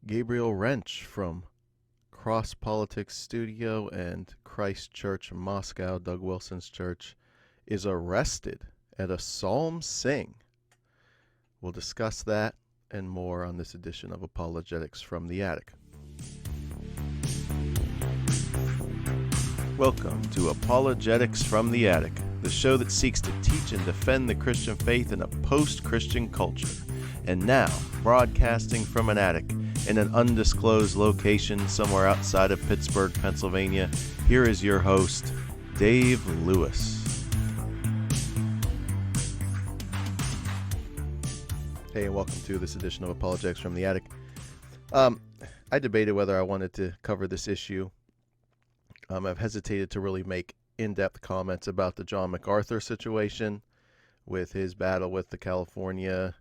Gabriel Rench from Cross Politics Studio and Christ Church Moscow, Doug Wilson's church, is arrested at a psalm sing. We'll discuss that and more on this edition of Apologetics from the Attic. Welcome to Apologetics from the Attic, the show that seeks to teach and defend the Christian faith in a post-Christian culture. And now, broadcasting from an attic in an undisclosed location somewhere outside of Pittsburgh, Pennsylvania, here is your host, Dave Lewis. Hey, and welcome to this edition of Apologetics from the Attic. I debated whether I wanted to cover this issue. I've hesitated to really make in-depth comments about the John MacArthur situation with his battle with the California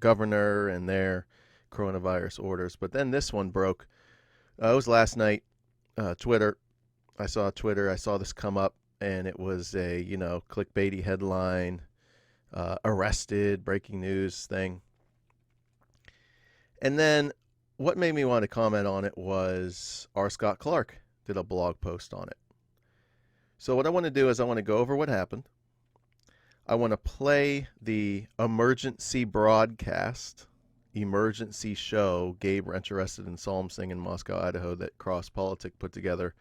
governor and their coronavirus orders. But then this one broke. It was last night. Twitter. I saw this come up, and it was a, clickbaity headline, arrested, breaking news thing. And then what made me want to comment on it was R. Scott Clark did a blog post on it. So what I want to do is I want to go over what happened. I want to play the emergency broadcast, emergency show, Gabe, Rench arrested in psalm sing in Moscow, Idaho, that Cross Politics put together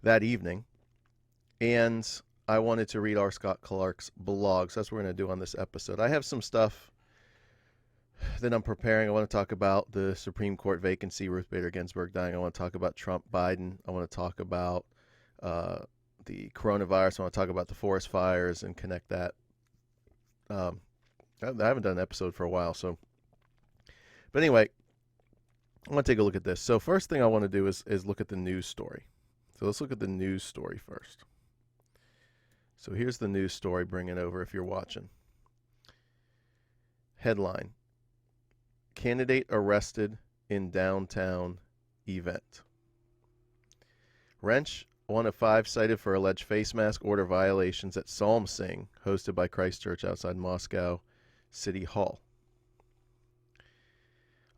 that evening. And I wanted to read R. Scott Clark's blog. So that's what we're going to do on this episode. I have some stuff that I'm preparing. I want to talk about the Supreme Court vacancy, Ruth Bader Ginsburg dying. I want to talk about Trump, Biden. I want to talk about the coronavirus. I want to talk about the forest fires and connect that. I haven't done an episode for a while. But anyway, I want to take a look at this. So first thing I want to do is look at the news story. So let's look at the news story first. So here's the news story. Bring it over if you're watching. Headline: Candidate arrested in downtown event. Rench, one of 5 cited for alleged face mask order violations at Psalm Sing, hosted by Christ Church outside Moscow City Hall.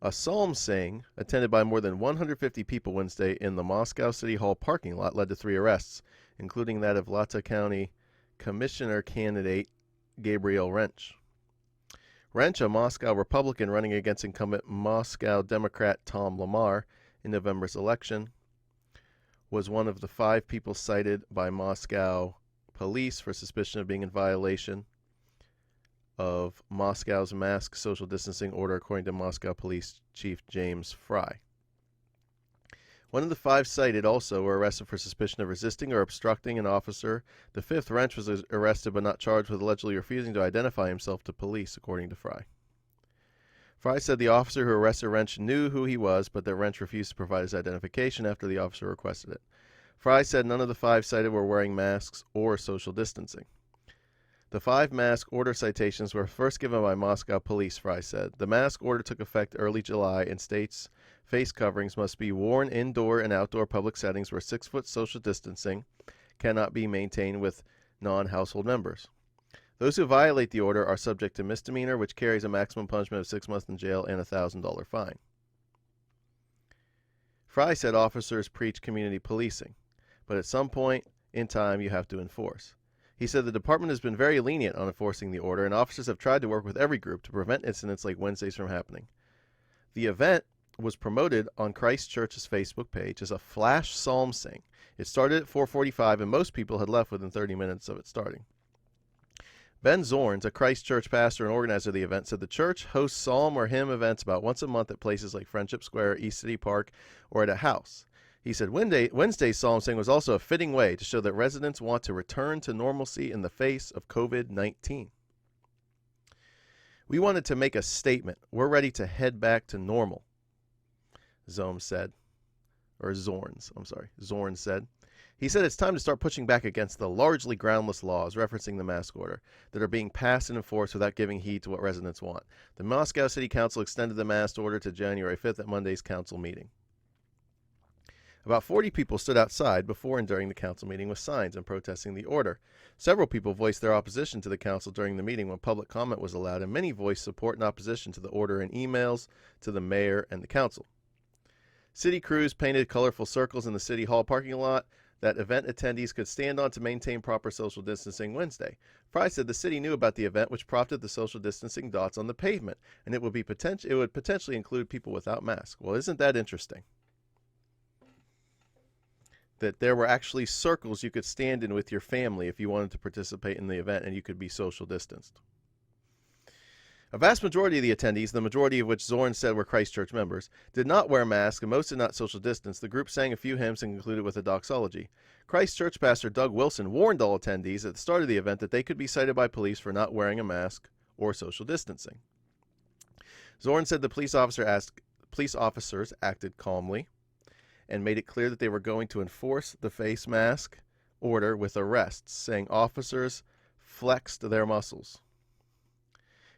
A psalm sing attended by more than 150 people Wednesday in the Moscow City Hall parking lot led to 3 arrests, including that of Lata County Commissioner candidate Gabriel Rench. Rench, a Moscow Republican running against incumbent Moscow Democrat Tom Lamar in November's election, was one of the 5 people cited by Moscow police for suspicion of being in violation of Moscow's mask social distancing order, according to Moscow Police Chief James Fry. One of the 5 cited also were arrested for suspicion of resisting or obstructing an officer. The 5th, Rench, was arrested but not charged with allegedly refusing to identify himself to police, according to Fry. Fry said the officer who arrested Rench knew who he was, but that Rench refused to provide his identification after the officer requested it. Fry said none of the 5 cited were wearing masks or social distancing. The 5 mask order citations were first given by Moscow police, Fry said. The mask order took effect early July and states face coverings must be worn indoor and outdoor public settings where 6-foot social distancing cannot be maintained with non-household members. Those who violate the order are subject to misdemeanor, which carries a maximum punishment of 6 months in jail and a $1,000 fine. Fry said officers preach community policing, but at some point in time you have to enforce. He said the department has been very lenient on enforcing the order, and officers have tried to work with every group to prevent incidents like Wednesday's from happening. The event was promoted on Christ Church's Facebook page as a flash psalm sing. It started at 4:45, and most people had left within 30 minutes of it starting. Ben Zorns, a Christ Church pastor and organizer of the event, said the church hosts psalm or hymn events about once a month at places like Friendship Square, East City Park, or at a house. He said Wednesday's psalm sing was also a fitting way to show that residents want to return to normalcy in the face of COVID-19. We wanted to make a statement. We're ready to head back to normal, Zorns said. He said it's time to start pushing back against the largely groundless laws, referencing the mask order, that are being passed and enforced without giving heed to what residents want. The Moscow City Council extended the mask order to January 5th at Monday's council meeting. About 40 people stood outside before and during the council meeting with signs and protesting the order. Several people voiced their opposition to the council during the meeting when public comment was allowed, and many voiced support and opposition to the order in emails to the mayor and the council. City crews painted colorful circles in the city hall parking lot that event attendees could stand on to maintain proper social distancing Wednesday. Fry said the city knew about the event, which prompted the social distancing dots on the pavement, and it would potentially include people without masks. Well, isn't that interesting? That there were actually circles you could stand in with your family if you wanted to participate in the event, and you could be social distanced. A vast majority of the attendees, the majority of which Zorn said were Christchurch members, did not wear masks, and most did not social distance. The group sang a few hymns and concluded with a doxology. Christchurch pastor Doug Wilson warned all attendees at the start of the event that they could be cited by police for not wearing a mask or social distancing. Zorn said the police officers acted calmly and made it clear that they were going to enforce the face mask order with arrests, saying officers flexed their muscles.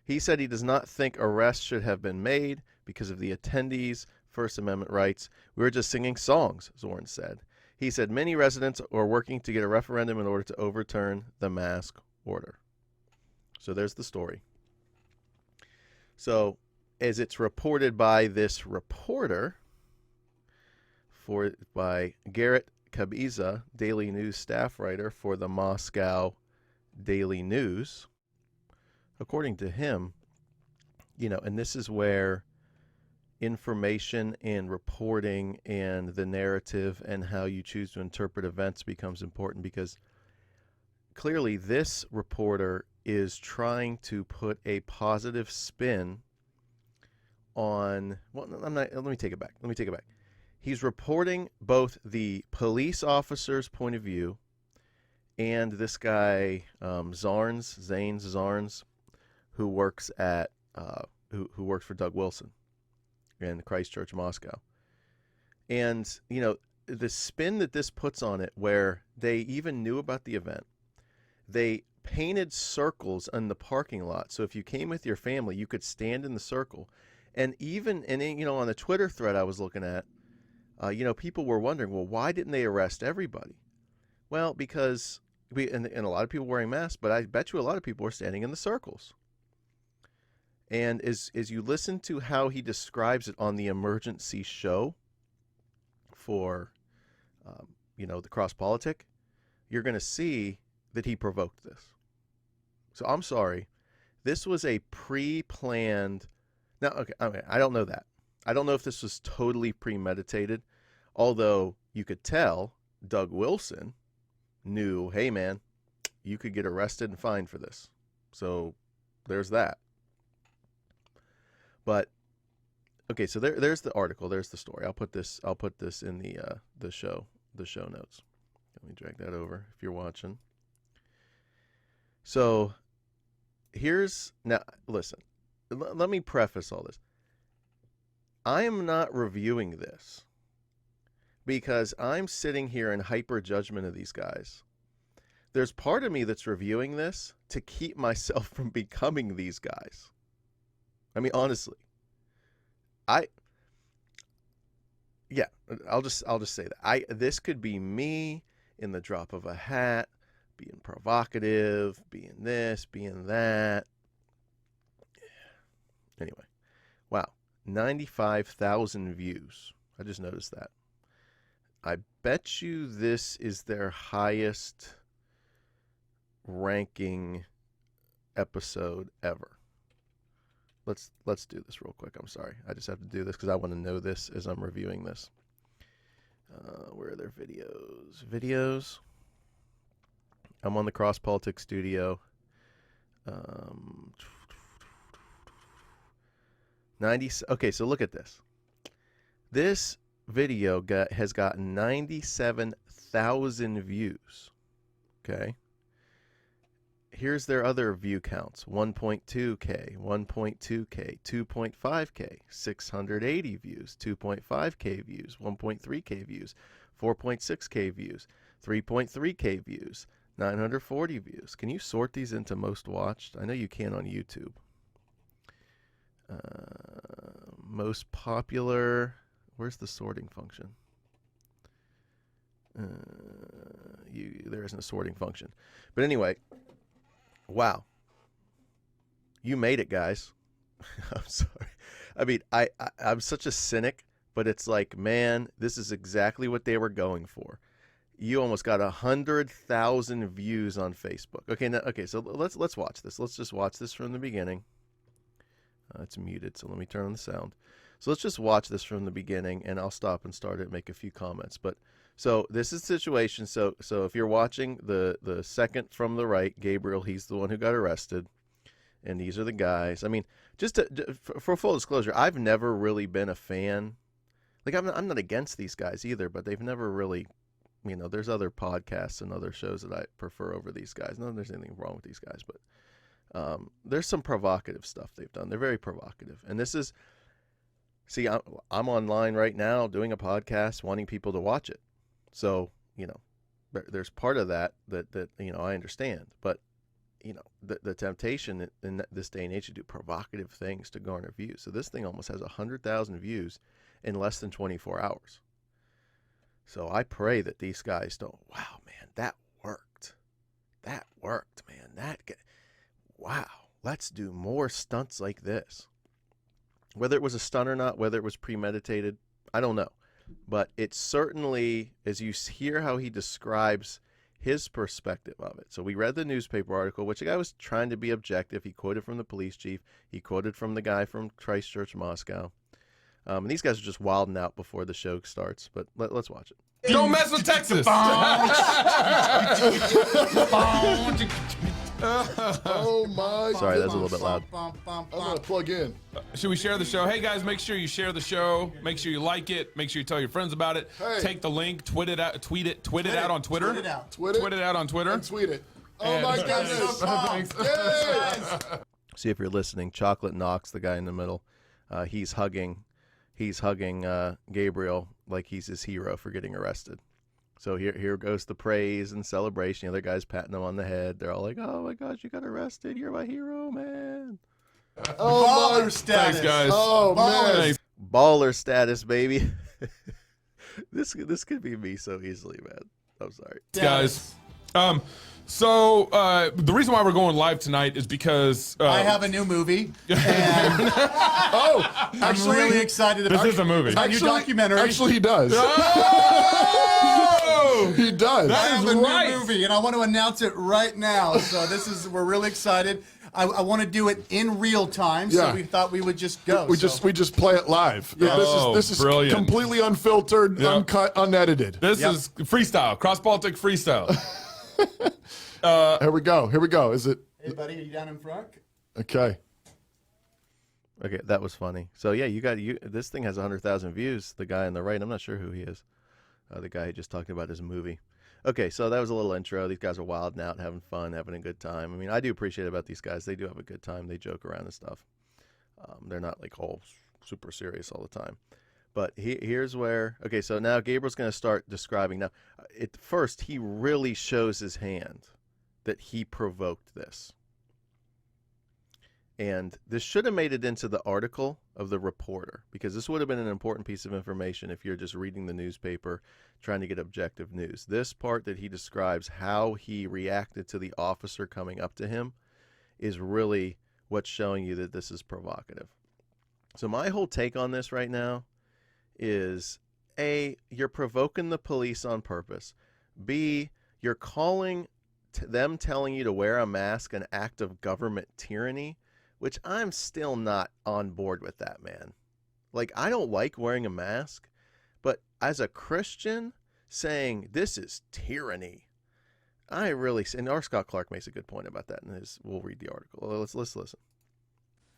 He said he does not think arrests should have been made because of the attendees' First Amendment rights. We were just singing songs, Zorn said. He said many residents are working to get a referendum in order to overturn the mask order. So there's the story. So as it's reported by this reporter, by Garrett Kabiza, Daily News staff writer for the Moscow Daily News, according to him, and this is where information and reporting and the narrative and how you choose to interpret events becomes important, because clearly this reporter is trying to put a positive spin on, let me take it back. He's reporting both the police officer's point of view and this guy, Zanes Zarns, who works at who works for Doug Wilson in Christchurch, Moscow. And, the spin that this puts on it, where they even knew about the event, they painted circles in the parking lot. So if you came with your family, you could stand in the circle. And even, on the Twitter thread I was looking at, people were wondering, well, why didn't they arrest everybody? Well, because and a lot of people wearing masks, but I bet you a lot of people were standing in the circles. And as you listen to how he describes it on the emergency show for, the Cross Politic, you're going to see that he provoked this. So I'm sorry. This was a pre-planned. Now, okay, I don't know that. I don't know if this was totally premeditated, although you could tell Doug Wilson knew, hey, man, you could get arrested and fined for this. So there's that. But okay, so there's the article, there's the story. I'll put this in the show notes. Let me drag that over if you're watching. So now listen. Let me preface all this. I am not reviewing this because I'm sitting here in hyper judgment of these guys. There's part of me that's reviewing this to keep myself from becoming these guys. I mean, honestly, I'll just say that this could be me in the drop of a hat, being provocative, being this, being that. Anyway, wow, 95,000 views. I just noticed that. I bet you this is their highest ranking episode ever. Let's do this real quick. I'm sorry. I just have to do this because I want to know this as I'm reviewing this. Where are their videos? Videos. I'm on the Cross Politics Studio. 90. Okay, so look at this. This video has gotten 97,000 views. Okay. Here's their other view counts. 1.2K, 1.2K, 2.5K, 680 views, 2.5K views, 1.3K views, 4.6K views, 3.3K views, 940 views. Can you sort these into most watched? I know you can on YouTube. Most popular. Where's the sorting function? There isn't a sorting function. But anyway, wow. You made it, guys. I'm sorry. I mean, I'm such a cynic, but it's like, man, this is exactly what they were going for. You almost got 100,000 views on Facebook. Okay, so let's watch this. Let's just watch this from the beginning. It's muted, so let me turn on the sound. So let's just watch this from the beginning, and I'll stop and start it and make a few comments. But so this is the situation. So if you're watching the second from the right, Gabriel, he's the one who got arrested, and these are the guys. I mean, for full disclosure, I've never really been a fan. Like I'm not against these guys either, but they've never really, there's other podcasts and other shows that I prefer over these guys. Not that there's anything wrong with these guys, but there's some provocative stuff they've done. They're very provocative, and this is. See, I'm online right now doing a podcast, wanting people to watch it. So, there's part of that I understand. But, the temptation in this day and age to do provocative things to garner views. So this thing almost has 100,000 views in less than 24 hours. So I pray that these guys don't, wow, man, that worked. That worked, man. Wow, let's do more stunts like this. Whether it was a stunt or not, whether it was premeditated, I don't know. But it certainly, as you hear how he describes his perspective of it. So we read the newspaper article, which the guy was trying to be objective. He quoted from the police chief. He quoted from the guy from Christchurch, Moscow. And these guys are just wilding out before the show starts. But let's watch it. Don't mess with Texas. Oh my! Sorry, that's a little bit loud. I'm gonna plug in. Should we share the show? Hey guys, make sure you share the show. Make sure you like it. Make sure you tell your friends about it. Hey. Take the link, tweet it out on Twitter. Tweet it out on Twitter. and tweet it. Oh And- my goodness! Yes. See if you're listening. Chocolate Knox, the guy in the middle, he's hugging Gabriel like he's his hero for getting arrested. So here goes the praise and celebration. The other guy's patting him on the head. They're all like, "Oh my gosh, you got arrested! You're my hero, man!" Oh my! status. Thanks, guys. Oh man! Thanks. Baller status, baby. This could be me so easily, man. I'm sorry. Guys. So the reason why we're going live tonight is because I have a new movie, and Oh, I'm really excited about this is a movie. my new documentary. Actually, he does. Oh! He does. I have is a right. new movie, and I want to announce it right now. So we're really excited. I want to do it in real time, so Yeah. we thought we would just go. We just play it live. Yeah. This is Brilliant. completely unfiltered, Yep. uncut, unedited. This is freestyle, cross-Baltic freestyle. Here we go. Is it Hey, buddy, are you down in front? okay? Okay, that was funny. So yeah, this thing has 100,000 views. The guy on the right, I'm not sure who he is. The guy who just talked about his movie. Okay, so that was a little intro. These guys are wilding out, having fun, having a good time. I mean, I do appreciate about these guys. They do have a good time. They joke around and stuff. They're not like all super serious all the time. But here's where, okay, so now Gabriel's going to start describing. Now, at first, he really shows his hand that he provoked this. And this should have made it into the article of the reporter, because this would have been an important piece of information if you're just reading the newspaper trying to get objective news. This part that he describes how he reacted to the officer coming up to him is really what's showing you that this is provocative. So my whole take on this right now is, A, you're provoking the police on purpose. B, you're calling them telling you to wear a mask an act of government tyranny, which I'm still not on board with that, man. Like, I don't like wearing a mask, but as a Christian, saying this is tyranny, I really, and R. Scott Clark makes a good point about that, and we'll read the article. Let's listen.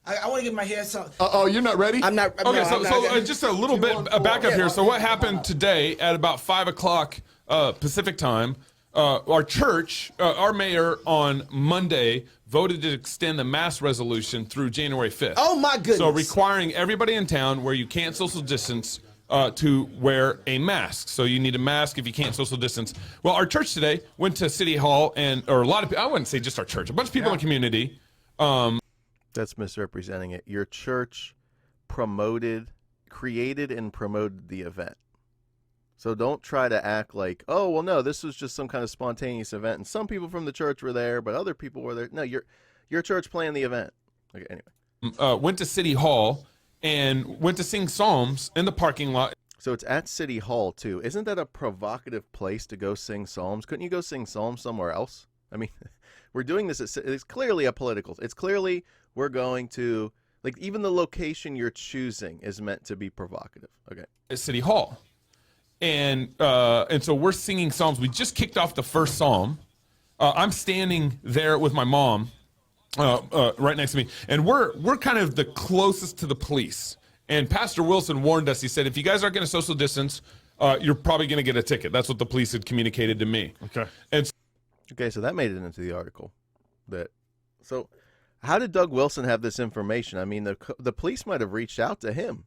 I want to give my hair some. You're not ready? I'm not. Okay, just a little bit back up here. So what happened today at about 5 o'clock Pacific time? Our church, our mayor on Monday voted to extend the mask resolution through January 5th. Oh my goodness! So requiring everybody in town where you can't social distance to wear a mask. So you need a mask if you can't social distance. Well, our church today went to City Hall, or a lot of people, I wouldn't say just our church, a bunch of people in the community. That's misrepresenting it. Your church created and promoted the event. So don't try to act like, oh, well, no, this was just some kind of spontaneous event, and some people from the church were there, but other people were there. No, your church planned the event. Okay, anyway. Went to City Hall and went to sing psalms in the parking lot. So it's at City Hall, too. Isn't that a provocative place to go sing psalms? Couldn't you go sing psalms somewhere else? I mean, we're doing this. It's clearly a political. It's clearly we're going to, like, even the location you're choosing is meant to be provocative. Okay. At City Hall. And so we're singing psalms. We just kicked off the first psalm. I'm standing there with my mom right next to me. And we're kind of the closest to the police. And Pastor Wilson warned us. He said, if you guys aren't going to social distance, you're probably going to get a ticket. That's what the police had communicated to me. Okay. Okay, so that made it into the article. So how did Doug Wilson have this information? I mean, the police might have reached out to him.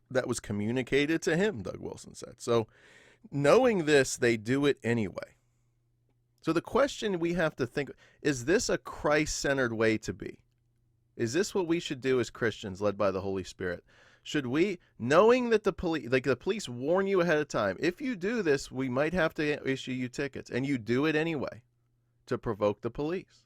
That was communicated to him, Doug Wilson said. So knowing this, they do it anyway. So the question we have to think, is this a Christ-centered way to be? Is this what we should do as Christians led by the Holy Spirit? Should we, knowing that the police warn you ahead of time, if you do this, we might have to issue you tickets, and you do it anyway to provoke the police?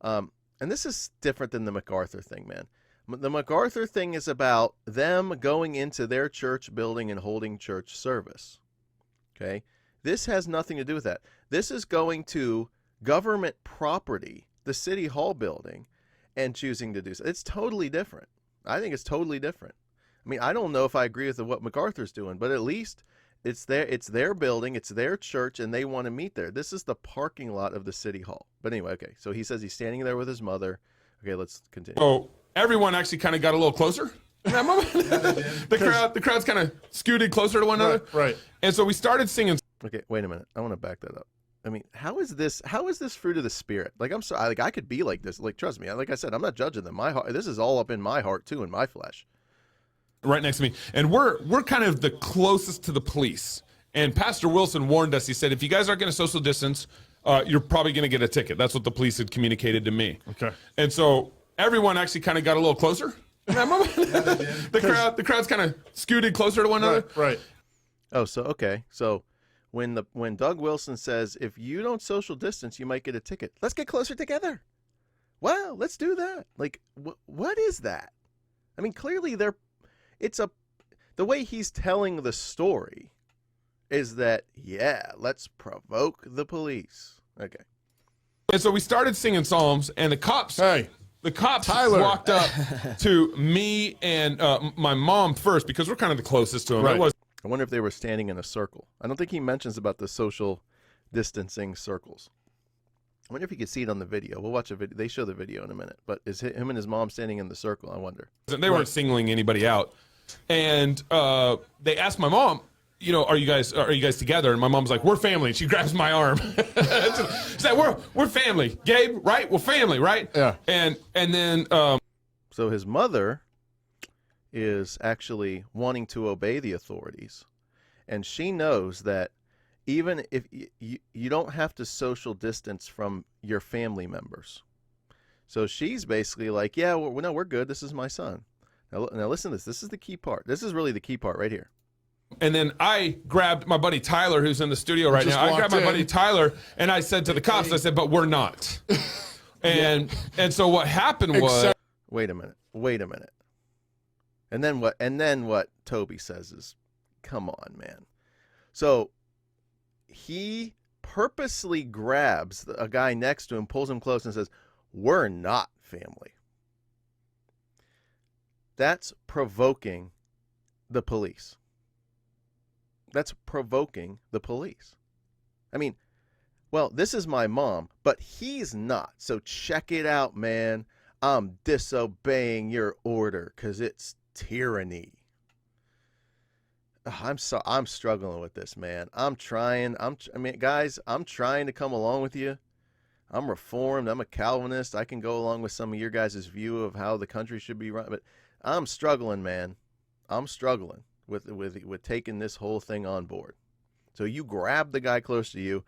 And this is different than the MacArthur thing, man. The MacArthur thing is about them going into their church building and holding church service. Okay? This has nothing to do with that. This is going to government property, the City Hall building, and choosing to do so. It's totally different. I think it's totally different. I mean, I don't know if I agree with what MacArthur's doing, but at least it's their building, it's their church, and they want to meet there. This is the parking lot of the City Hall. But anyway, okay, so he says he's standing there with his mother. Okay, let's continue. So everyone actually kind of got a little closer in that moment. The crowd's kind of scooted closer to one another. Right. And so we started singing. Okay, wait a minute. I want to back that up. I mean, how is this fruit of the Spirit? Like, I'm sorry, like, I could be like this. Like, trust me. Like I said, I'm not judging them. My heart, this is all up in my heart too, in my flesh. Right next to me. And we're kind of the closest to the police. And Pastor Wilson warned us. He said, if you guys aren't going to social distance, you're probably going to get a ticket. That's what the police had communicated to me. Okay. And so everyone actually kind of got a little closer in that moment. The crowd's kind of scooted closer to one another. Right. Oh, so okay. So when Doug Wilson says, if you don't social distance, you might get a ticket. Let's get closer together. Wow, let's do that. Like, what is that? I mean, clearly the way he's telling the story is that, yeah, let's provoke the police. Okay. And so we started singing psalms, and the cops Tyler walked up to me and my mom first, because we're kind of the closest to him. Right. I wonder if they were standing in a circle. I don't think he mentions about the social distancing circles. I wonder if you could see it on the video. We'll watch a video. They show the video in a minute. But is him and his mom standing in the circle? I wonder. They weren't singling anybody out. And they asked my mom, are you guys together? And my mom's like, we're family. And she grabs my arm. She's like, we're family. Gabe, right? We're family, right? Yeah. And then So his mother is actually wanting to obey the authorities. And she knows that even if you don't have to social distance from your family members. So she's basically like, yeah, we're good. This is my son. Now listen to this. This is the key part. This is really the key part right here. And then I grabbed my buddy Tyler, who's in the studio right now. I grabbed my buddy Tyler, and I said to the cops, I said, but we're not. And so what happened was... Wait a minute. And then what Toby says is, come on, man. So he purposely grabs a guy next to him, pulls him close, and says, we're not family. That's provoking the police. That's provoking the police. I mean, well, this is my mom, but he's not. So check it out, man. I'm disobeying your order because it's tyranny. I'm struggling with this, man. I'm trying to come along with you. I'm Reformed. I'm a Calvinist. I can go along with some of your guys' view of how the country should be run, but I'm struggling, man. I'm struggling with taking this whole thing on board. So you grab the guy close to you.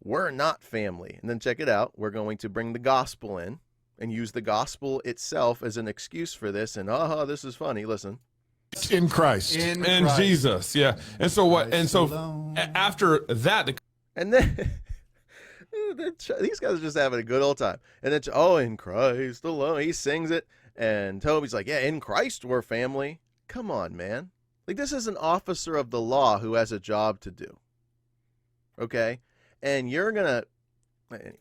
We're not family. And then check it out. We're going to bring the gospel in and use the gospel itself as an excuse for this. And, this is funny. Listen. in Christ. in Christ. Jesus. Yeah. And so what? And so alone. after that, And then these guys are just having a good old time. And then, in Christ alone, he sings it. And Toby's like, yeah, in Christ we're family. Come on, man. Like, this is an officer of the law who has a job to do. Okay? And you're going to, anyway.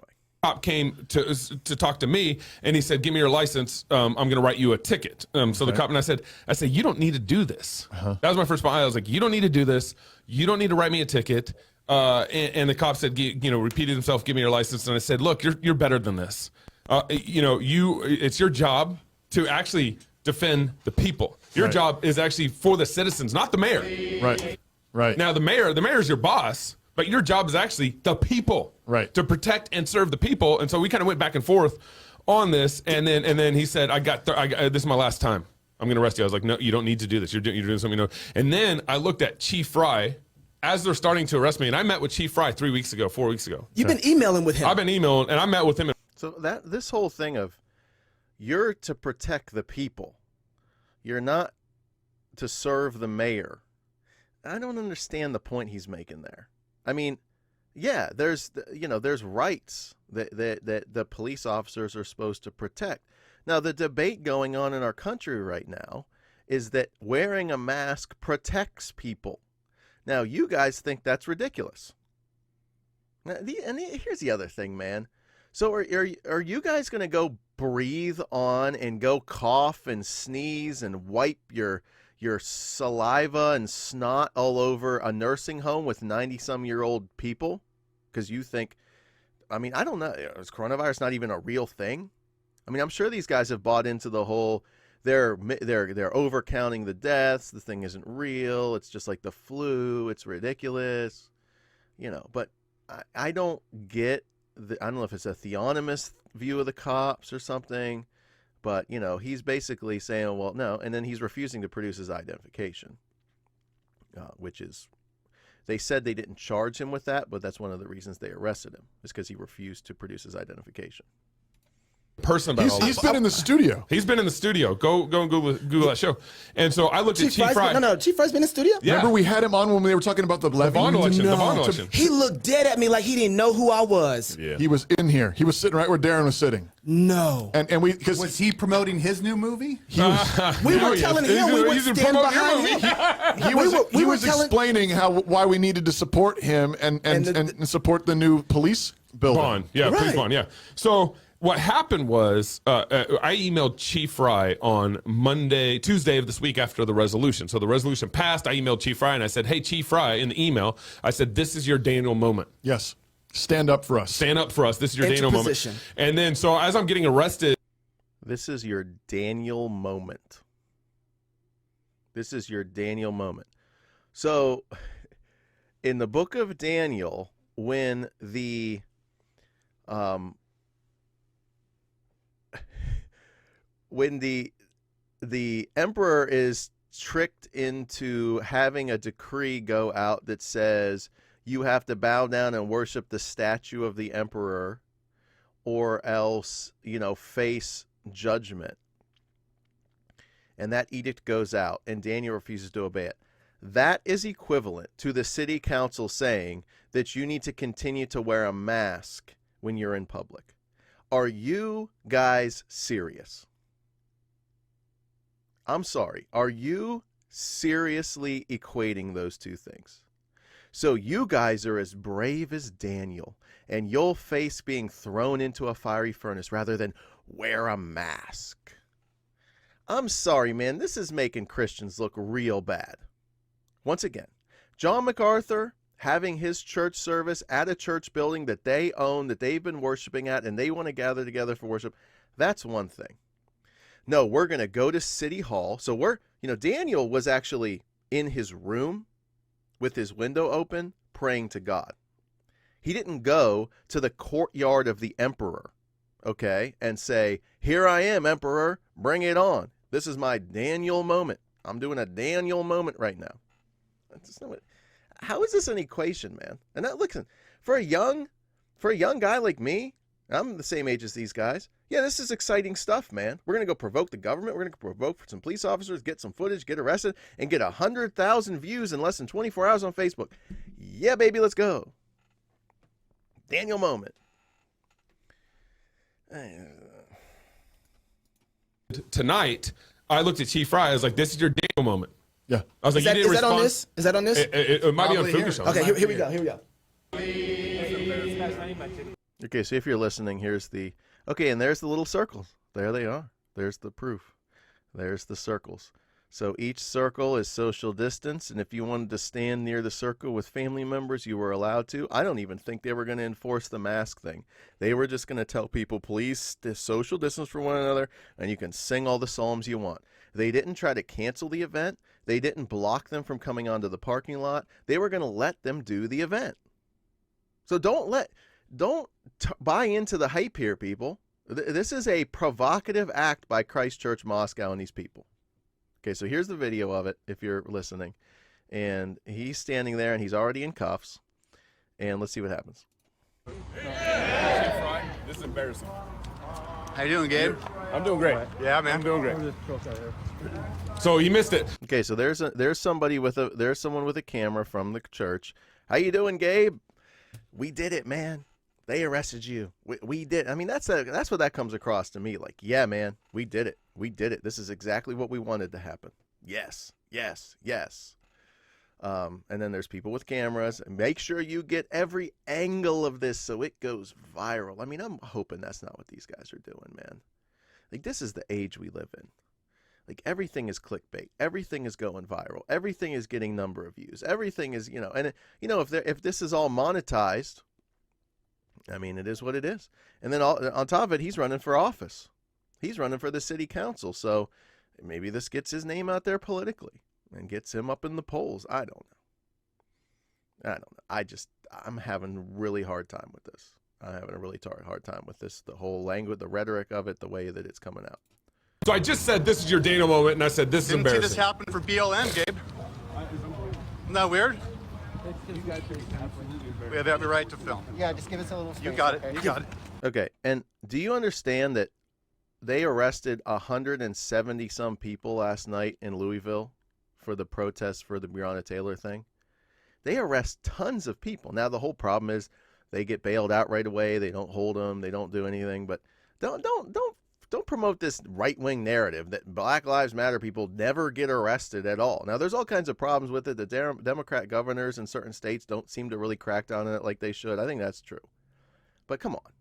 cop came to talk to me, and he said, "Give me your license. I'm going to write you a ticket." So the cop, and I said, "You don't need to do this." That was my first point. I was like, "You don't need to do this. You don't need to write me a ticket." And the cop said, repeated himself, "Give me your license." And I said, "Look, you're better than this. It's your job to actually defend the people. Your job is actually for the citizens, not the mayor." Right. Now the mayor's your boss, but your job is actually the people. Right. To protect and serve the people. And so we kind of went back and forth on this, and then he said, "This is my last time. I'm going to arrest you." I was like, "No, you don't need to do this. You're doing something." And then I looked at Chief Fry as they're starting to arrest me, and I met with Chief Fry 4 weeks ago. You've been emailing with him. I've been emailing, and I met with him. So this whole thing of you're to protect the people, you're not to serve the mayor. I don't understand the point he's making there. I mean, yeah, there's rights that the police officers are supposed to protect. Now, the debate going on in our country right now is that wearing a mask protects people. Now, you guys think that's ridiculous. Now, here's the other thing, man. So are you guys going to go breathe on and go cough and sneeze and wipe your saliva and snot all over a nursing home with 90-some-year-old people? Because you think, I mean, I don't know, is coronavirus not even a real thing? I mean, I'm sure these guys have bought into the whole, they're overcounting the deaths, the thing isn't real, it's just like the flu, it's ridiculous, but I don't get, I don't know if it's a theonomist view of the cops or something, but, he's basically saying, well, no, and then he's refusing to produce his identification, which is, they said they didn't charge him with that, but that's one of the reasons they arrested him, is because he refused to produce his identification. Person about all He's this. been in the studio. He's been in the studio. Go and Google that show. And so I looked at Chief Fry. Chief Fry's been in the studio? Yeah. Remember we had him on when they were talking about the levy? Bond election. The bond election. He looked dead at me like he didn't know who I was. Yeah. He was in here. He was sitting right where Darren was sitting. No. And we, because Was he promoting his new movie? We were telling him we would He's stand promoting your behind movie. him. he was explaining why we needed to support him and support the new police building. Bond. Yeah, Right. police bond. Yeah. So what happened was I emailed Chief Fry on Tuesday of this week after the resolution. So the resolution passed. I emailed Chief Fry and I said, "Hey, Chief Fry," in the email, I said, "This is your Daniel moment. Yes. Stand up for us. Stand up for us. This is your Enter Daniel moment." position. And then so as I'm getting arrested, This is your Daniel moment. This is your Daniel moment. So, in the book of Daniel, when the emperor is tricked into having a decree go out that says you have to bow down and worship the statue of the emperor, or else, face judgment. And that edict goes out, and Daniel refuses to obey it. That is equivalent to the city council saying that you need to continue to wear a mask when you're in public. Are you guys serious? I'm sorry. Are you seriously equating those two things? So you guys are as brave as Daniel, and you'll face being thrown into a fiery furnace rather than wear a mask. I'm sorry, man. This is making Christians look real bad. Once again, John MacArthur having his church service at a church building that they own, that they've been worshiping at, and they want to gather together for worship, that's one thing. No, we're going to go to City Hall. So Daniel was actually in his room with his window open praying to God. He didn't go to the courtyard of the emperor, okay, and say, "Here I am, emperor, bring it on. This is my Daniel moment. I'm doing a Daniel moment right now." How is this an equation, man? And listen, for a young guy like me, I'm the same age as these guys. Yeah, this is exciting stuff, man. We're going to go provoke the government. We're going to provoke some police officers, get some footage, get arrested, and get 100,000 views in less than 24 hours on Facebook. Yeah, baby, let's go. Daniel moment. Tonight, I looked at Chief Fry. I was like, "This is your Daniel moment." Yeah. I was like, Is that, "You didn't is that on respond." this? Is that on this? It might be on Probably Fugu Show. Okay, here we go. Here we go. Okay, so if you're listening, here's the... Okay, and there's the little circles. There they are. There's the proof. There's the circles. So each circle is social distance, and if you wanted to stand near the circle with family members, you were allowed to. I don't even think they were going to enforce the mask thing. They were just going to tell people, please social distance from one another, and you can sing all the psalms you want. They didn't try to cancel the event. They didn't block them from coming onto the parking lot. They were going to let them do the event. So don't buy into the hype here, people. This is a provocative act by Christ Church Moscow and these people. Okay, so here's the video of it, if you're listening. And he's standing there, and he's already in cuffs. And let's see what happens. This is embarrassing. How you doing, Gabe? I'm doing great. Yeah, man. I'm doing great. So he missed it. Okay, so there's someone with a camera from the church. How you doing, Gabe? We did it, man. They arrested you. We did. I mean, that's what that comes across to me. Like, yeah, man, we did it. We did it. This is exactly what we wanted to happen. Yes, yes, yes. And then there's people with cameras. Make sure you get every angle of this so it goes viral. I mean, I'm hoping that's not what these guys are doing, man. Like, this is the age we live in. Like, everything is clickbait. Everything is going viral. Everything is getting number of views. Everything is, and if this is all monetized, I mean, it is what it is. And then on top of it, he's running for office. He's running for the city council. So maybe this gets his name out there politically and gets him up in the polls. I don't know. I'm having a really hard time with this. I'm having a really hard time with this, the whole language, the rhetoric of it, the way that it's coming out. So I just said, "This is your Daniel moment," and I said, "This is Didn't see embarrassing." this happen for BLM, Gabe. Isn't that weird? We have every right to film. Yeah, just give us a little space. You got it. Okay? You got it. Okay, and do you understand that they arrested 170 some people last night in Louisville for the protest for the Breonna Taylor thing? They arrest tons of people. Now the whole problem is they get bailed out right away. They don't hold them. They don't do anything. But don't promote this right-wing narrative that Black Lives Matter people never get arrested at all. Now, there's all kinds of problems with it. The Democrat governors in certain states don't seem to really crack down on it like they should. I think that's true. But come on.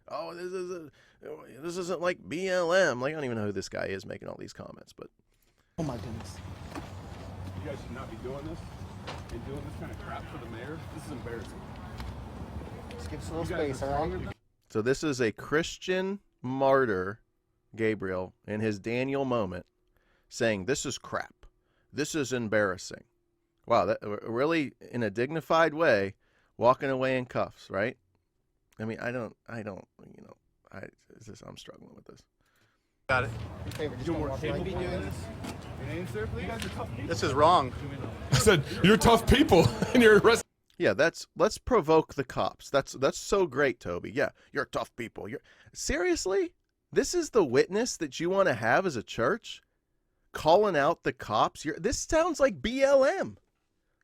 Oh, this isn't like BLM. Like, I don't even know who this guy is making all these comments. But Oh my goodness. You guys should not be doing this and doing this kind of crap for the mayor. This is embarrassing. Just give us a little space, all right? so this is a Christian martyr, Gabriel, in his Daniel moment, saying this is crap. This is embarrassing. Wow, that really, in a dignified way, walking away in cuffs, right? I mean, I'm struggling with this. Got it. Your favorite, just don't walk right. This is wrong. I said, "You're tough people," and you're arrested. Yeah, let's provoke the cops. That's so great, Toby. Yeah, you're tough people. Seriously? This is the witness that you want to have as a church? Calling out the cops? This sounds like BLM.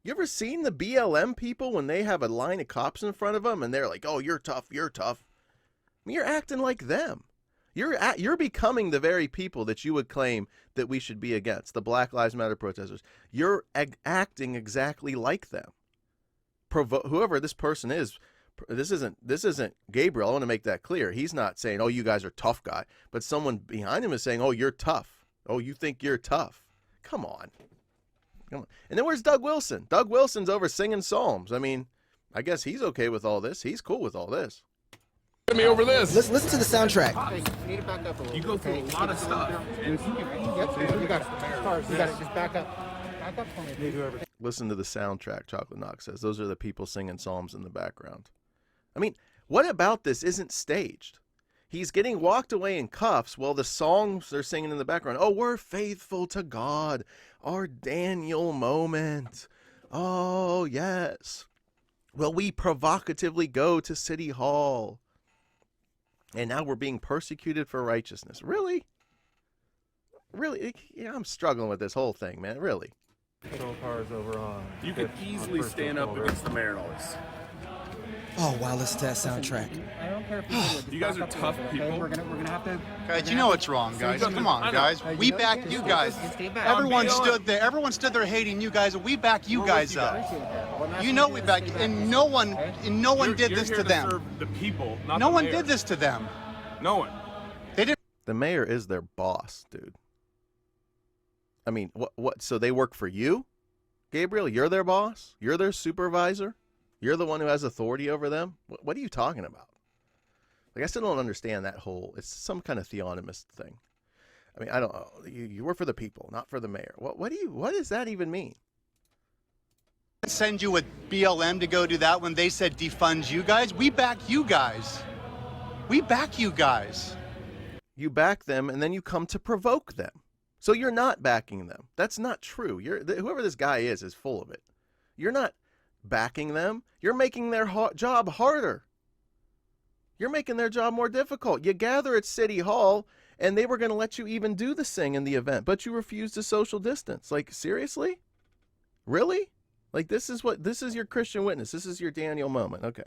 You ever seen the BLM people when they have a line of cops in front of them and they're like, "Oh, you're tough, you're tough." I mean, you're acting like them. You're becoming the very people that you would claim that we should be against, the Black Lives Matter protesters. You're acting exactly like them. Whoever this person is, this isn't Gabriel. I want to make that clear. He's not saying, "Oh, you guys are tough guy," but someone behind him is saying, "Oh, you're tough. Oh, you think you're tough." Come on. And then where's Doug Wilson? Doug Wilson's over singing psalms. I mean, I guess he's okay with all this. He's cool with all this. Get me over this. Listen to the soundtrack. You need to back up a little. You go through a lot of stuff. Yep, you got it. Cars, you got it. Just back up. Back up for me. Listen to the soundtrack, Chocolate Knox says. Those are the people singing psalms in the background. I mean, what about this isn't staged? He's getting walked away in cuffs while the songs they're singing in the background. Oh, we're faithful to God. Our Daniel moment. Oh, yes. Well, we provocatively go to City Hall. And now we're being persecuted for righteousness. Really? Really? Yeah, I'm struggling with this whole thing, man. Really. Patrol cars over on. You could easily stand up against the mayor and all this. Oh wow, listen to that soundtrack. I don't care if You guys are tough people. We're gonna have to. Guys, you know what's wrong, guys. Come on, guys. We back you guys. Everyone stood there. Everyone stood there hating you guys. We back you guys up. You know we back, and no one did this to them. Serve the people, not No the one mayor. did this to them. No one. They didn't. The mayor is their boss, dude. I mean, what? So they work for you? Gabriel, you're their boss? You're their supervisor? You're the one who has authority over them? What are you talking about? Like, I still don't understand that whole, it's some kind of theonomist thing. I mean, I don't know. You work for the people, not for the mayor. What does that even mean? Send you with BLM to go do that when they said defund you guys. We back you guys. We back you guys. You back them and then you come to provoke them. So you're not backing them. That's not true. Whoever this guy is full of it. You're not backing them. You're making their job harder. You're making their job more difficult. You gather at City Hall and they were going to let you even do the sing in the event, but you refused to social distance. Like, seriously? Really? Like, this is your Christian witness. This is your Daniel moment. Okay.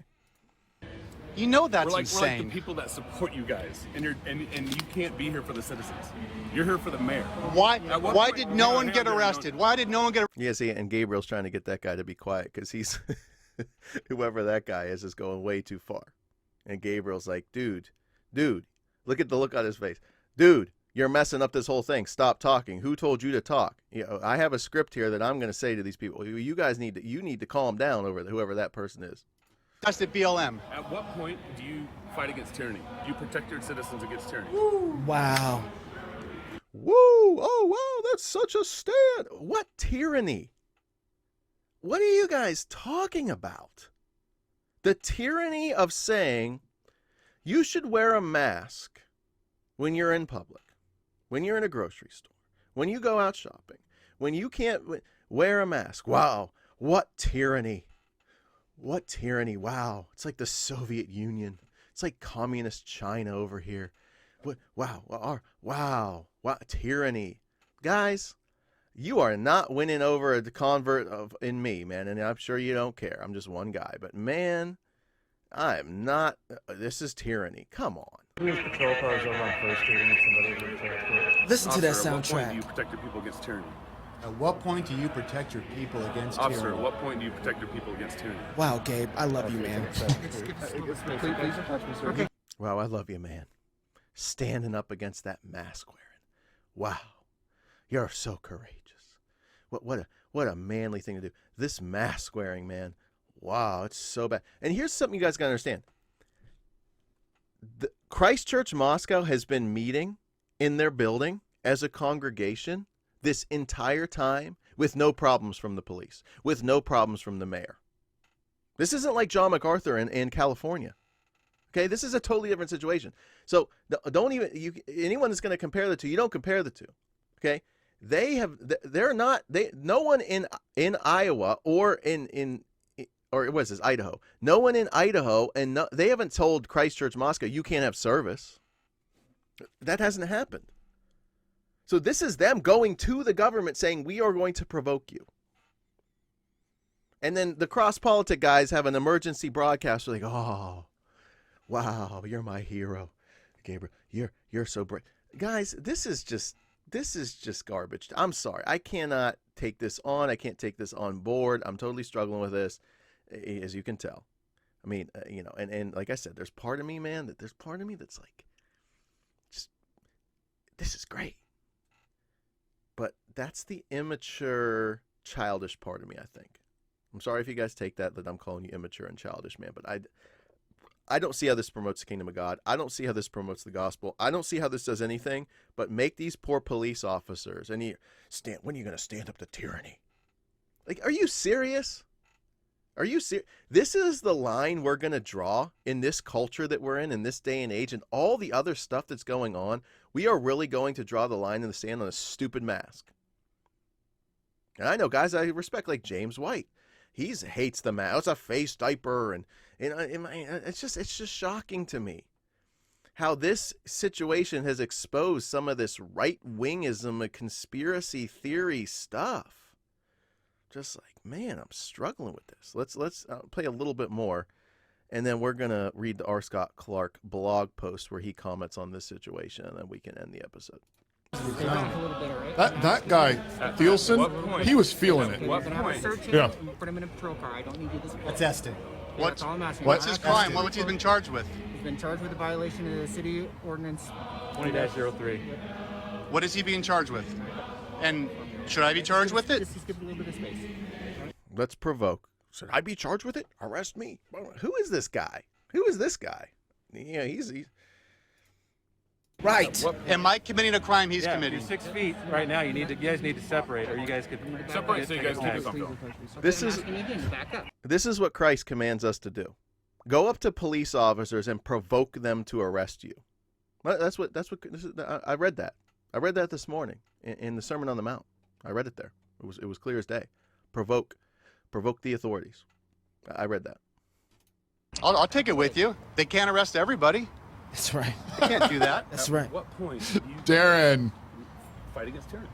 You know that's We're like insane. the people that support you guys, and you can't be here for the citizens. You're here for the mayor. Why point did are no we one gonna get have arrested? Why did no one get Yeah, see, and Gabriel's trying to get that guy to be quiet because he's, whoever that guy is going way too far. And Gabriel's like, dude, look at the look on his face. Dude, you're messing up this whole thing. Stop talking. Who told you to talk? You know, I have a script here that I'm going to say to these people. You guys need to calm down over whoever that person is. arrested BLM? At what point do you fight against tyranny? Do you protect your citizens against tyranny? Wow. Woo! Oh, wow, that's such a stand. What tyranny? What are you guys talking about? The tyranny of saying you should wear a mask when you're in public, when you're in a grocery store, when you go out shopping, when you can't wear a mask. Wow, what tyranny. What tyranny. Wow, it's like the Soviet Union. It's like communist China over here. Wow, tyranny. Guys, you are not winning over the convert in me, man, and I'm sure you don't care. I'm just one guy, but man, I am not. This is tyranny. Come on. Patrol cars over on First Street and somebody to transport. Listen to that Officer, at what point do you soundtrack. protect your people against tyranny? At what point do you protect your people against Officer, tyranny? at what point do you protect your people against tyranny? Wow, Gabe, I love you, man. Please don't touch me, sir. Wow, I love you, man. Standing up against that mask wearing. Wow, you're so courageous. What a manly thing to do. This mask wearing, man. Wow, it's so bad. And here's something you guys gotta understand. The Christ Church Moscow has been meeting in their building as a congregation this entire time with no problems from the police, with no problems from the mayor. This isn't like John MacArthur in California. Okay, this is a totally different situation. So don't even anyone that's going to compare the two, you don't compare the two. Okay, no one in Iowa or or what is this, Idaho? No one in Idaho, and they haven't told Christ Church Moscow you can't have service. That hasn't happened. So this is them going to the government saying we are going to provoke you. And then the cross-politic guys have an emergency broadcast. They're like, oh, wow, you're my hero, Gabriel. You're so brave, guys. This is just garbage. I'm sorry, I cannot take this on. I can't take this on board. I'm totally struggling with this, as you can tell. I mean, and like I said, there's part of me, man, there's part of me that's like, just this is great. But that's the immature, childish part of me, I think. I'm sorry if you guys take that I'm calling you immature and childish, man. But I don't see how this promotes the kingdom of God. I don't see how this promotes the gospel. I don't see how this does anything but make these poor police officers. When are you going to stand up to tyranny? Like, are you serious? Are you serious? This is the line we're going to draw in this culture that we're in this day and age, and all the other stuff that's going on. We are really going to draw the line in the sand on a stupid mask. And I know guys I respect, like James White. He hates the mask. It's a face diaper, and it's just shocking to me. how this situation has exposed some of this right-wingism and conspiracy theory stuff. Just like, man, I'm struggling with this. Let's play a little bit more, and then we're going to read the R. Scott Clark blog post where he comments on this situation, and then we can end the episode. That guy, Thielson, he was feeling it. Yeah. Put him in a patrol car. I don't need you this. Attesting. That's all I'm asking. What's his crime? What's he been charged with? He's been charged with a violation of the city ordinance 20-03. What is he being charged with? And should I be charged with it? Just skip a little bit of space. Let's provoke. Should I be charged with it? Arrest me. Who is this guy? Who is this guy? Yeah, he's Right. Am I committing a crime he's Yeah, committing? you're 6 feet right now. You guys need to separate, or you guys could Separate so you guys keep it Please, comfortable. This is back up. this is what Christ commands us to do. Go up to police officers and provoke them to arrest you. That's what this is, I read that. I read that this morning in the Sermon on the Mount. I read it there. It was clear as day. Provoke the authorities. I read that. I'll take it with you. They can't arrest everybody. That's right. They can't do that. That's right. At what point do you Darren. fight against tyranny?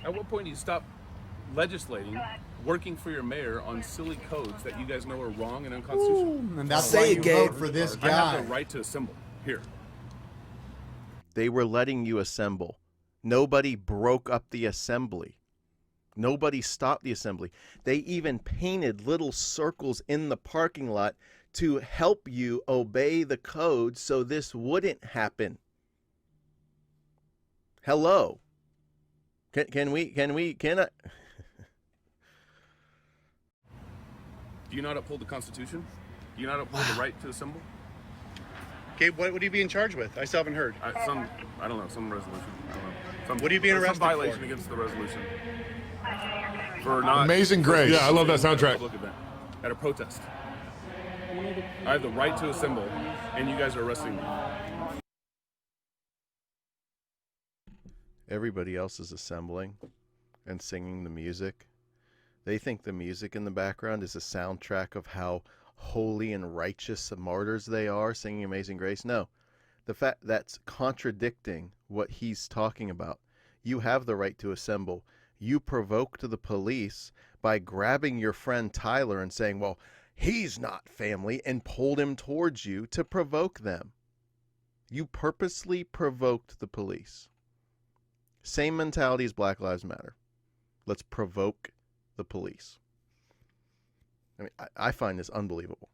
At what point do you stop legislating, working for your mayor on silly codes that you guys know are wrong and unconstitutional? And that's Say why it, you Gabe. vote for this I have guy. the right to assemble here. They were letting you assemble. Nobody broke up the assembly. Nobody stopped the assembly. They even painted little circles in the parking lot to help you obey the code so this wouldn't happen. Hello. Can I? Do you not uphold the Constitution? Do you not uphold the right to assemble? Gabe, what would he be in charge with? I still haven't heard. I don't know, some resolution. I don't know. What are you being There's arrested some violation for? against the resolution. For not Amazing Grace. Yeah, I love that soundtrack. public event at a protest. I have the right to assemble, and you guys are arresting me. Everybody else is assembling and singing the music. They think the music in the background is a soundtrack of how holy and righteous martyrs they are singing Amazing Grace. No, the fact that's contradicting what he's talking about. You have the right to assemble. You provoked the police by grabbing your friend Tyler and saying, well, he's not family, and pulled him towards you to provoke them. You purposely provoked the police. Same mentality as Black Lives Matter. Let's provoke the police. I mean, I find this unbelievable.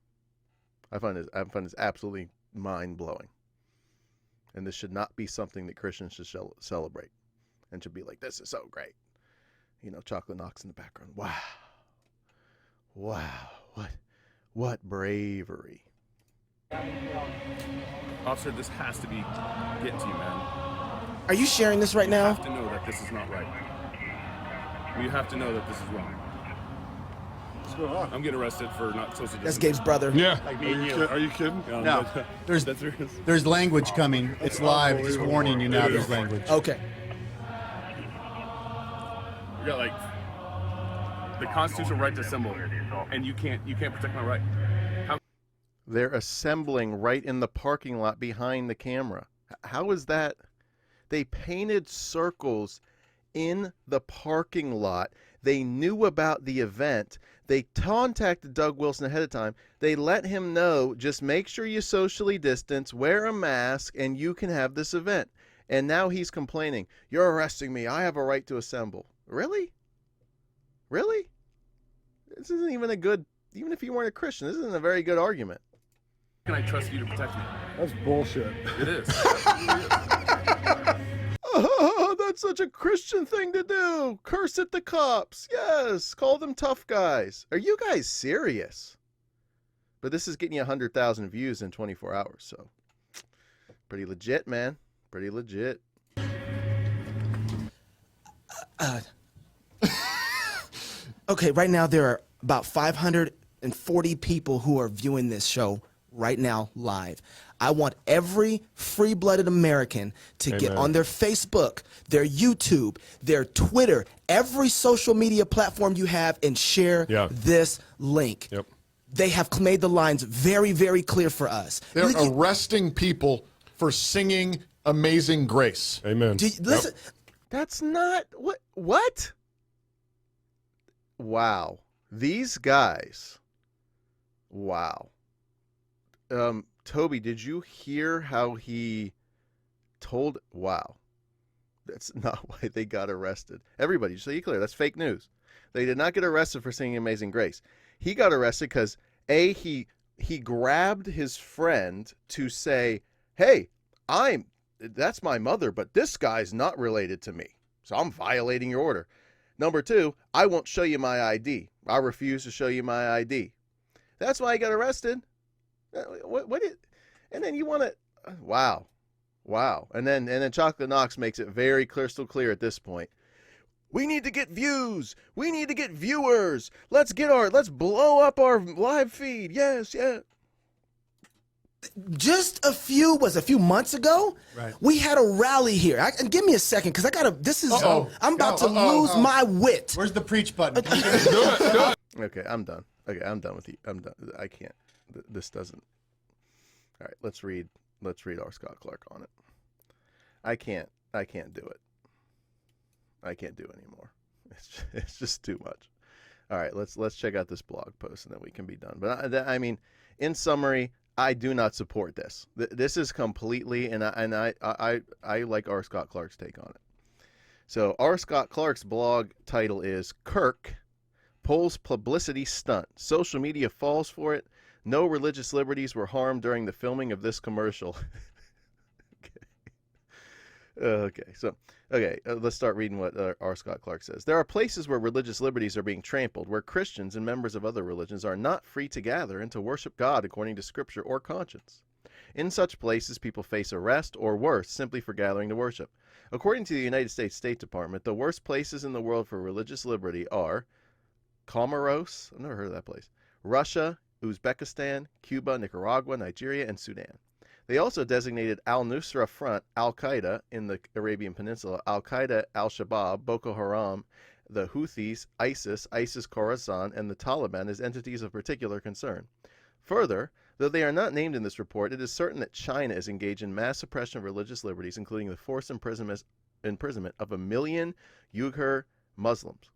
I find this absolutely mind-blowing. And this should not be something that Christians should celebrate and should be like, this is so great. You know, Chocolate Knox in the background. Wow. What bravery. Officer, this has to be getting to you, man. Are you sharing this right You now? have to know that this is not right. You have to know that this is wrong. What's going on? I'm getting arrested for not social That's distancing. Gabe's brother. Yeah. Like me and you. Are you kidding? No. There's that's serious. There's language coming. It's live. Just warning you now. There's language. Okay. We got like the constitutional right to assemble, and you can't protect my right. They're assembling right in the parking lot behind the camera. How is that? They painted circles in the parking lot. They knew about the event. They contacted Doug Wilson ahead of time. They let him know, just make sure you socially distance, wear a mask, and you can have this event. And now he's complaining, you're arresting me. I have a right to assemble. Really? Really? This isn't even a good, even if you weren't a Christian, this isn't a very good argument. Can I trust you to protect me? That's bullshit. It is. Oh, that's such a Christian thing to do. Curse at the cops. Yes. Call them tough guys. Are you guys serious? But this is getting you 100,000 views in 24 hours. So pretty legit, man. Pretty legit. Okay, right now there are about 540 people who are viewing this show right now live. I want every free-blooded American to get on their Facebook, their YouTube, their Twitter, every social media platform you have, and share this link. Yep. They have made the lines very, very clear for us. They're arresting people for singing Amazing Grace. Amen. Listen, That's not what? Wow. These guys. Wow. Toby, did you hear how he told? Wow. That's not why they got arrested. Everybody, just so you clear, that's fake news. They did not get arrested for singing Amazing Grace. He got arrested because he grabbed his friend to say, "Hey, that's my mother, but this guy's not related to me, so I'm violating your order." Number two, I won't show you my ID. I refuse to show you my ID. That's why he got arrested. And then you want to, wow. And then Chocolate Knox makes it very crystal clear at this point. We need to get views. We need to get viewers. Let's blow up our live feed. Yes. Just a few months ago, Right. we had a rally here. And give me a second, because I'm about to lose my wit. Where's the preach button? Do it. Okay, I'm done. Okay, I'm done with you. I'm done. I can't. This doesn't. All right, let's read R. Scott Clark on it. I can't do it. I can't do it anymore. It's just too much. All right, let's check out this blog post and then we can be done. But I mean, in summary, I do not support this. This is completely, and I like R. Scott Clark's take on it. So R. Scott Clark's blog title is "Kirk Pulls Publicity Stunt. Social media falls for it. No religious liberties were harmed during the filming of this commercial." Let's start reading what R. Scott Clark says. There are places where religious liberties are being trampled, where Christians and members of other religions are not free to gather and to worship God according to Scripture or conscience. In such places, people face arrest or worse simply for gathering to worship. According to the United States State Department, the worst places in the world for religious liberty are Comoros, I've never heard of that place, Russia, Uzbekistan, Cuba, Nicaragua, Nigeria, and Sudan. They also designated al-Nusra Front, Al-Qaeda in the Arabian Peninsula, Al-Qaeda, Al-Shabaab, Boko Haram, the Houthis, ISIS, ISIS-Khorasan, and the Taliban as entities of particular concern. Further, though they are not named in this report, it is certain that China is engaged in mass suppression of religious liberties, including the forced imprisonment of 1 million Uyghur Muslims.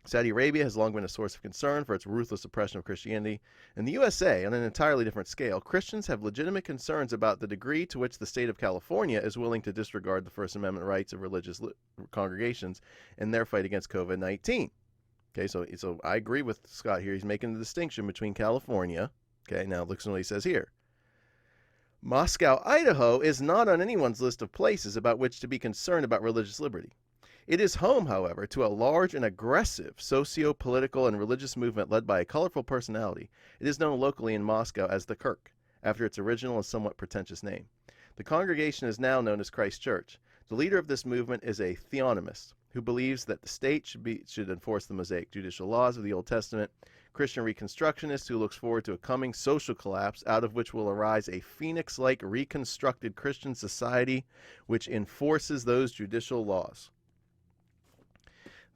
Saudi Arabia has long been a source of concern for its ruthless oppression of Christianity. In the USA, on an entirely different scale, Christians have legitimate concerns about the degree to which the state of California is willing to disregard the First Amendment rights of religious congregations in their fight against COVID-19. Okay, so I agree with Scott here. He's making the distinction between California. Okay, now listen to what he says here. Moscow, Idaho is not on anyone's list of places about which to be concerned about religious liberty. It is home, however, to a large and aggressive socio-political and religious movement led by a colorful personality. It is known locally in Moscow as the Kirk, after its original and somewhat pretentious name. The congregation is now known as Christ Church. The leader of this movement is a theonomist who believes that the state should enforce the Mosaic judicial laws of the Old Testament, Christian Reconstructionist who looks forward to a coming social collapse out of which will arise a phoenix-like reconstructed Christian society which enforces those judicial laws.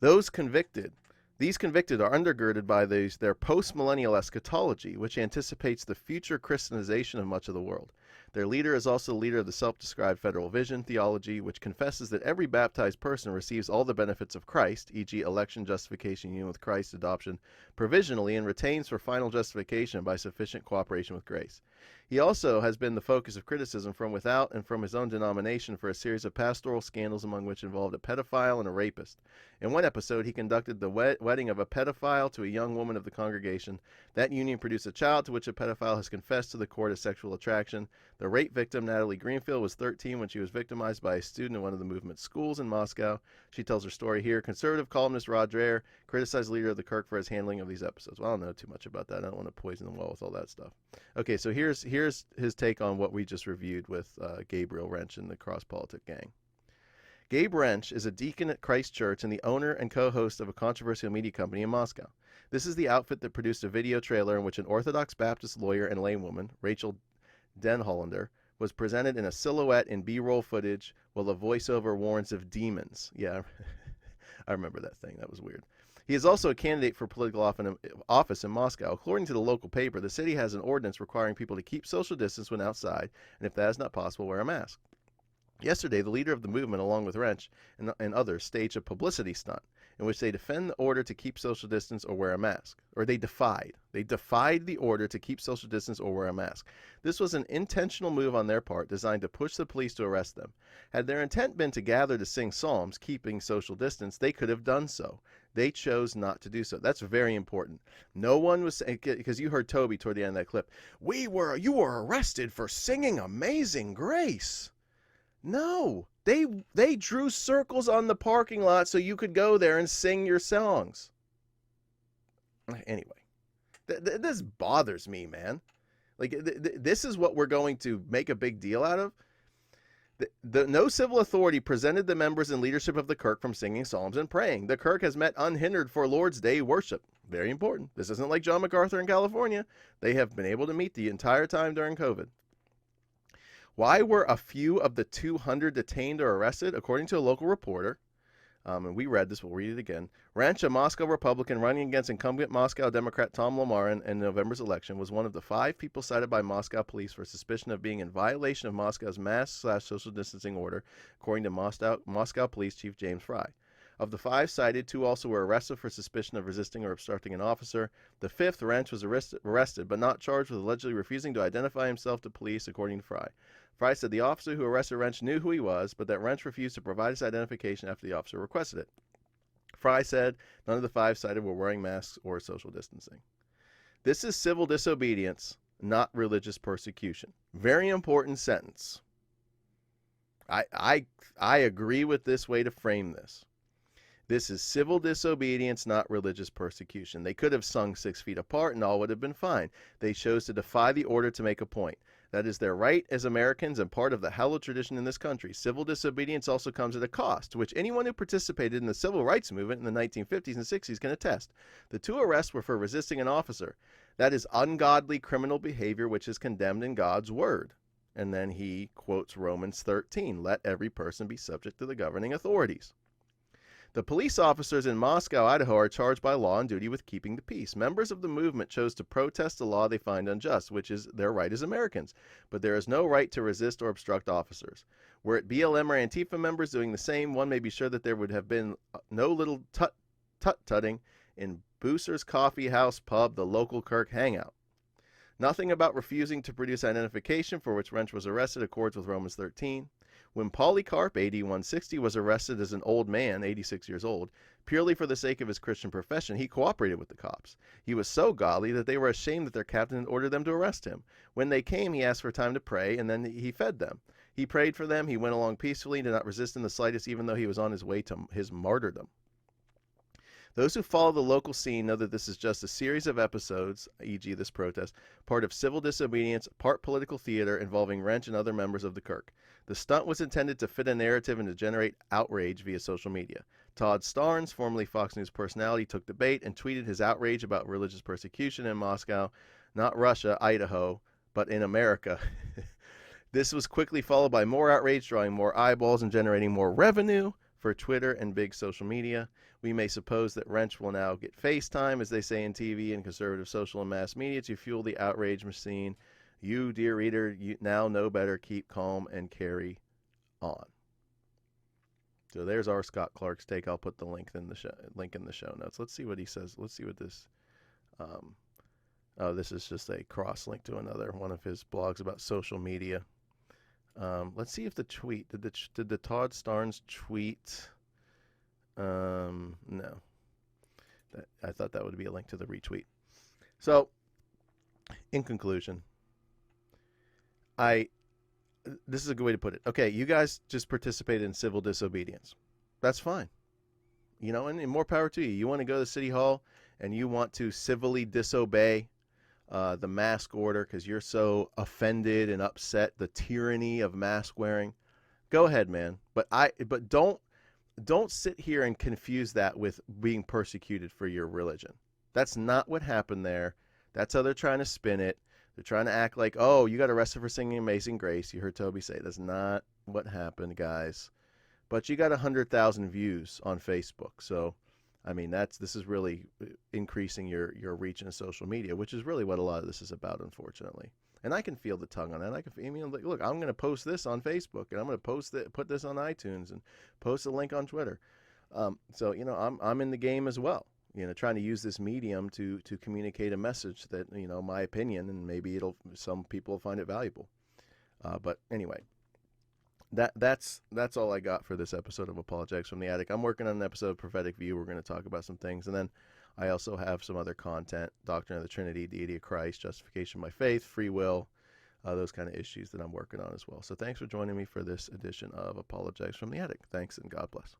These convicted are undergirded by their post-millennial eschatology, which anticipates the future Christianization of much of the world. Their leader is also the leader of the self-described Federal Vision theology, which confesses that every baptized person receives all the benefits of Christ, e.g. election, justification, union with Christ, adoption, provisionally, and retains for final justification by sufficient cooperation with grace. He also has been the focus of criticism from without and from his own denomination for a series of pastoral scandals, among which involved a pedophile and a rapist. In one episode, he conducted the wedding of a pedophile to a young woman of the congregation. That union produced a child to which a pedophile has confessed to the court as sexual attraction. The rape victim, Natalie Greenfield, was 13 when she was victimized by a student in one of the movement's schools in Moscow. She tells her story here. Conservative columnist Rod Dreher criticized the leader of the Kirk for his handling of these episodes. Well, I don't know too much about that. I don't want to poison the well with all that stuff. Okay, so here's his take on what we just reviewed with Gabriel Rench and the Cross Politic Gang. Gabe Rench is a deacon at Christ Church and the owner and co-host of a controversial media company in Moscow. This is the outfit that produced a video trailer in which an Orthodox Baptist lawyer and laywoman, Rachel Denhollander, was presented in a silhouette in B-roll footage while a voiceover warns of demons. Yeah, I remember that thing. That was weird. He is also a candidate for political office in Moscow. According to the local paper, the city has an ordinance requiring people to keep social distance when outside, and if that is not possible, wear a mask. Yesterday, the leader of the movement, along with Rench and others, staged a publicity stunt in which they defend the order to keep social distance or wear a mask. Or they defied the order to keep social distance or wear a mask. This was an intentional move on their part designed to push the police to arrest them. Had their intent been to gather to sing psalms, keeping social distance, they could have done so. They chose not to do so. That's very important. No one was saying, because you heard Toby toward the end of that clip, you were arrested for singing Amazing Grace. No, they drew circles on the parking lot so you could go there and sing your songs. Anyway, this bothers me, man. Like, this is what we're going to make a big deal out of. No civil authority prevented the members and leadership of the Kirk from singing psalms and praying. The Kirk has met unhindered for Lord's Day worship. Very important. This isn't like John MacArthur in California. They have been able to meet the entire time during COVID. Why were a few of the 200 detained or arrested? According to a local reporter, and we read this, we'll read it again. Rench, a Moscow Republican running against incumbent Moscow Democrat Tom Lamar in November's election, was one of the 5 people cited by Moscow police for suspicion of being in violation of Moscow's mask/social distancing order, according to Moscow Police Chief James Fry. Of the 5 cited, 2 also were arrested for suspicion of resisting or obstructing an officer. The 5th, Rench, was arrested but not charged with allegedly refusing to identify himself to police, according to Fry. Fry said the officer who arrested Rench knew who he was, but that Rench refused to provide his identification after the officer requested it. Fry said none of the 5 cited were wearing masks or social distancing. This is civil disobedience, not religious persecution. Very important sentence. I agree with this way to frame this. This is civil disobedience, not religious persecution. They could have sung 6 feet apart and all would have been fine. They chose to defy the order to make a point. That is their right as Americans and part of the hallowed tradition in this country. Civil disobedience also comes at a cost, to which anyone who participated in the civil rights movement in the 1950s and 60s can attest. The 2 arrests were for resisting an officer. That is ungodly criminal behavior which is condemned in God's word. And then he quotes Romans 13, let every person be subject to the governing authorities. The police officers in Moscow, Idaho, are charged by law and duty with keeping the peace. Members of the movement chose to protest a law they find unjust, which is their right as Americans. But there is no right to resist or obstruct officers. Were it BLM or Antifa members doing the same, one may be sure that there would have been no little tut-tutting in Booser's Coffee House Pub, the local Kirk hangout. Nothing about refusing to produce identification for which Rench was arrested accords with Romans 13. When Polycarp, AD 160, was arrested as an old man, 86 years old, purely for the sake of his Christian profession, he cooperated with the cops. He was so godly that they were ashamed that their captain had ordered them to arrest him. When they came, he asked for time to pray, and then he fed them. He prayed for them, he went along peacefully, did not resist in the slightest, even though he was on his way to his martyrdom. Those who follow the local scene know that this is just a series of episodes, e.g. this protest, part of civil disobedience, part political theater involving Rench and other members of the Kirk. The stunt was intended to fit a narrative and to generate outrage via social media. Todd Starnes, formerly Fox News personality, took the bait and tweeted his outrage about religious persecution in Moscow, not Russia, Idaho, but in America. This was quickly followed by more outrage, drawing more eyeballs and generating more revenue for Twitter and big social media. We may suppose that Rench will now get FaceTime, as they say in TV and conservative social and mass media, to fuel the outrage machine. You, dear reader, you now know better. Keep calm and carry on. So there's our Scott Clark's take. I'll put the link in the show notes. Let's see what he says. Let's see what this. Oh, this is just a cross link to another one of his blogs about social media. Let's see if the tweet did the Todd Starnes tweet. No. I thought that would be a link to the retweet. So, in conclusion, this is a good way to put it. Okay, you guys just participated in civil disobedience. That's fine. You know, and more power to you. You want to go to City Hall and you want to civilly disobey the mask order because you're so offended and upset the tyranny of mask wearing. Go ahead, man. But don't sit here and confuse that with being persecuted for your religion. That's not what happened there. That's how they're trying to spin it. They're trying to act like, oh, you got arrested for singing Amazing Grace. You heard Toby say that's not what happened, guys. but you got 100,000 views on Facebook. So, I mean, this is really increasing your reach in social media, which is really what a lot of this is about, unfortunately. And I can feel the tongue on that. Look, I'm going to post this on Facebook, and I'm going to put this on iTunes, and post a link on Twitter. So, you know, I'm in the game as well. You know, trying to use this medium to communicate a message that, you know, my opinion, and maybe some people will find it valuable. But anyway, that's all I got for this episode of Apologetics from the Attic. I'm working on an episode of Prophetic View. We're going to talk about some things, and then I also have some other content: Doctrine of the Trinity, Deity of Christ, Justification by Faith, Free Will, those kind of issues that I'm working on as well. So thanks for joining me for this edition of Apologetics from the Attic. Thanks, and God bless.